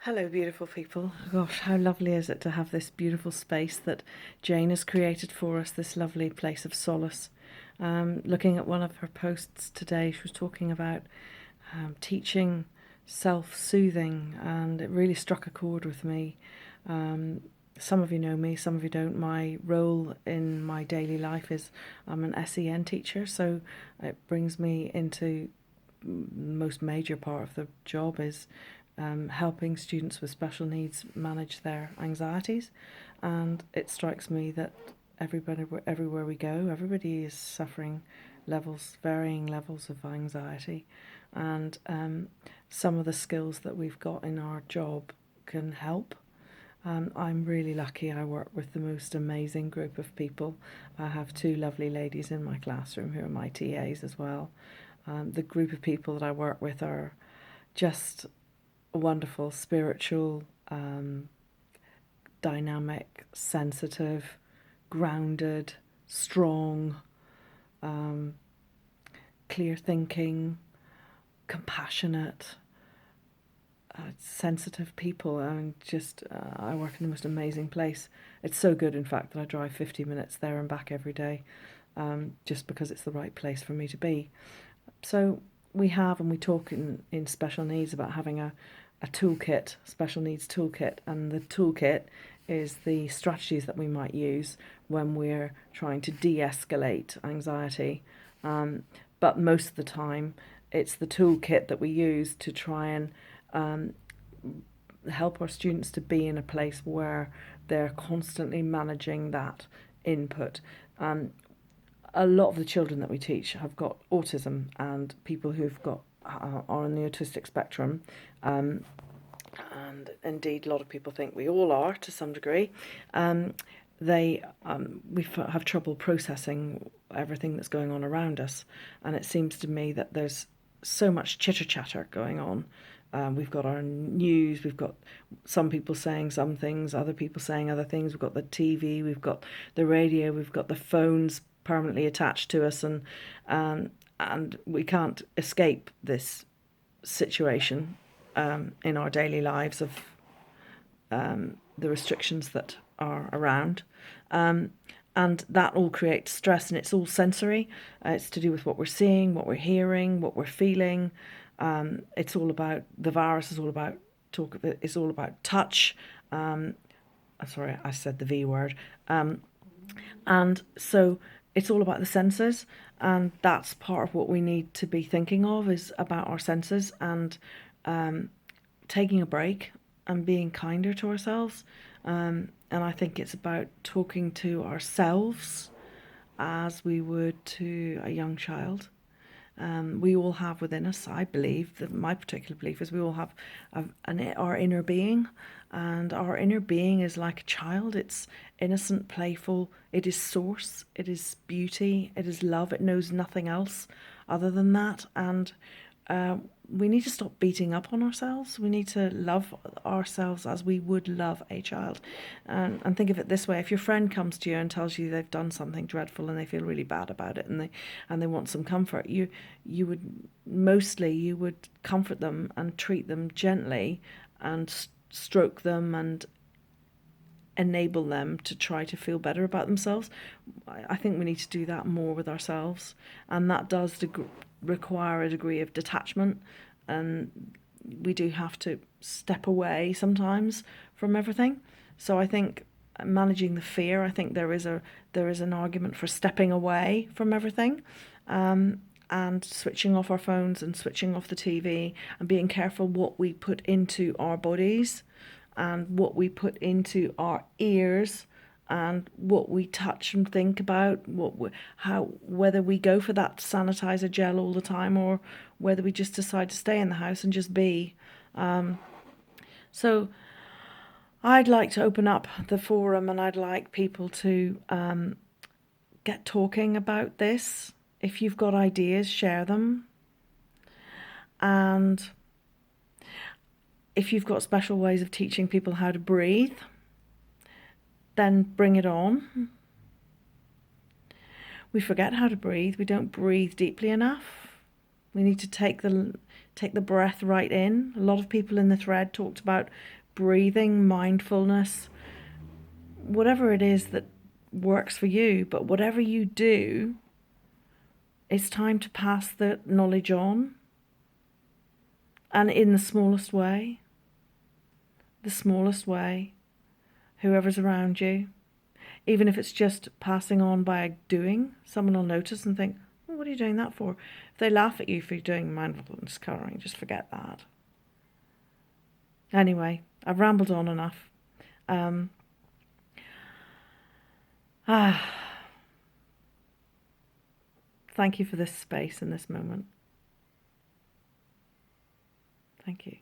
Hello, beautiful people. Gosh, how lovely is it to have this beautiful space that Jane has created for us, this lovely place of solace. Looking at one of her posts today, she was talking about teaching self-soothing, and it really struck a chord with me. Some of you know me, some of you don't. My role in my daily life is I'm an SEN teacher, so it brings me into most major part of the job is helping students with special needs manage their anxieties. And it strikes me that everybody, everywhere we go, everybody is suffering varying levels of anxiety. And some of the skills that we've got in our job can help. I'm really lucky. I work with the most amazing group of people. I have two lovely ladies in my classroom who are my TAs as well. The group of people that I work with are just wonderful, spiritual, dynamic, sensitive, grounded, strong, clear thinking, compassionate, sensitive people. I work in the most amazing place. It's so good, in fact, that I drive 50 minutes there and back every day, just because it's the right place for me to be. So we talk in special needs about having a toolkit, special needs toolkit, and the toolkit is the strategies that we might use when we're trying to de-escalate anxiety. But most of the time, it's the toolkit that we use to try and help our students to be in a place where they're constantly managing that input. A lot of the children that we teach have got autism, and people who've got are on the autistic spectrum, and indeed a lot of people think we all are to some degree. We have trouble processing everything that's going on around us, and it seems to me that there's so much chitter chatter going on. We've got our news, we've got some people saying some things, other people saying other things. We've got the TV, we've got the radio, we've got the phones permanently attached to us, and we can't escape this situation in our daily lives of the restrictions that are around. And that all creates stress, and it's all sensory. It's to do with what we're seeing, what we're hearing, what we're feeling. It's all about, the virus is all about it's all about touch. Sorry, I said the V word. And so it's all about the senses, and that's part of what we need to be thinking of, is about our senses, and taking a break and being kinder to ourselves. And I think it's about talking to ourselves as we would to a young child. We all have within us, I believe, that my particular belief is we all have our inner being, and our inner being is like a child. It's innocent, playful, it is source, it is beauty, it is love, it knows nothing else other than that. And we need to stop beating up on ourselves. We need to love ourselves as we would love a child. And think of it this way: if your friend comes to you and tells you they've done something dreadful and they feel really bad about it, and they want some comfort, you would comfort them and treat them gently and stroke them and enable them to try to feel better about themselves. I think we need to do that more with ourselves, and that does require a degree of detachment, and we do have to step away sometimes from everything. So I think managing the fear, I think there is an argument for stepping away from everything, and switching off our phones and switching off the TV, and being careful what we put into our bodies and what we put into our ears, and what we touch and think about, whether we go for that sanitizer gel all the time, or whether we just decide to stay in the house and just be. So I'd like to open up the forum, and I'd like people to get talking about this. If you've got ideas, share them. And if you've got special ways of teaching people how to breathe, then bring it on. We forget how to breathe. We don't breathe deeply enough. We need to take Take the breath right in. A lot of people in the thread talked about breathing, mindfulness, whatever it is that works for you. But whatever you do, it's time to pass the knowledge on. And in the smallest way, whoever's around you, even if it's just passing on by doing, someone will notice and think, well, what are you doing that for? If they laugh at you for doing mindfulness colouring, just forget that. Anyway, I've rambled on enough. Thank you for this space and this moment. Thank you.